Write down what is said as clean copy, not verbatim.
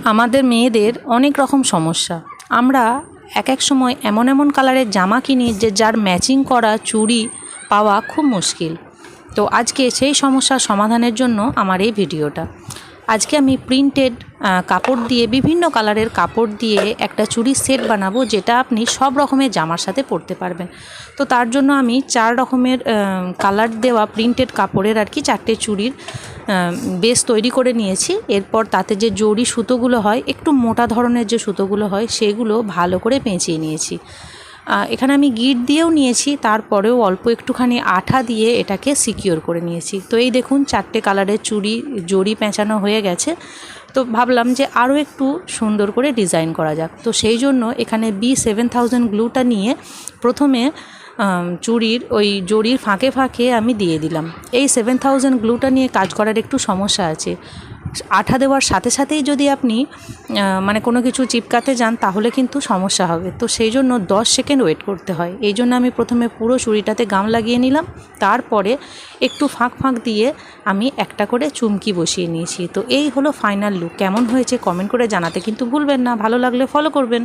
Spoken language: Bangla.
আমাদের মেয়েদের অনেক রকম সমস্যা। আমরা এক এক সময় এমন এমন কালারের জামা কিনি যে যার ম্যাচিং করা চুড়ি পাওয়া খুব মুশকিল। তো আজকে সেই সমস্যার সমাধানের জন্য আমার এই ভিডিওটা। আজকে আমি প্রিন্টেড কাপড় দিয়ে, বিভিন্ন কালারের কাপড় দিয়ে একটা চুড়ির সেট বানাবো, যেটা আপনি সব রকমের জামার সাথে পরতে পারবেন। তো তার জন্য আমি 4 রকমের কালার দেওয়া প্রিন্টেড কাপড়ের আর কি 4টে চুড়ির বেস তৈরি করে নিয়েছি। এরপর তাতে যে জরি সুতোগুলো হয়, একটু মোটা ধরনের যে সুতোগুলো হয়, সেগুলো ভালো করে পেঁচিয়ে নিয়েছি। এখানে আমি গিট দিয়েও নিয়েছি, তারপরেও অল্প একটুখানি আঠা দিয়ে এটাকে সিকিওর করে নিয়েছি। তো এই দেখুন 4টে কালারের চুড়ি জরি পেঁচানো হয়ে গেছে। তো ভাবলাম যে আরও একটু সুন্দর করে ডিজাইন করা যাক। তো সেই জন্য এখানে B7000 গ্লুটা নিয়ে প্রথমে চুড়ির ওই জরির ফাঁকে ফাঁকে আমি দিয়ে দিলাম। এই 7000 গ্লুটা নিয়ে কাজ করার একটু সমস্যা আছে। আঠা দেওয়ার সাথে সাথেই যদি আপনি মানে কোনো কিছু চিপকাতে যান, তাহলে কিন্তু সমস্যা হবে। তো সেই জন্য 10 সেকেন্ড ওয়েট করতে হয়। এই জন্য আমি প্রথমে পুরো চুড়িটাতে গাম লাগিয়ে নিলাম, তারপরে একটু ফাঁক ফাঁক দিয়ে আমি একটা করে চুমকি বসিয়ে নিয়েছি। তো এই হলো ফাইনাল লুক। কেমন হয়েছে কমেন্ট করে জানাতে কিন্তু ভুলবেন না। ভালো লাগলে ফলো করবেন।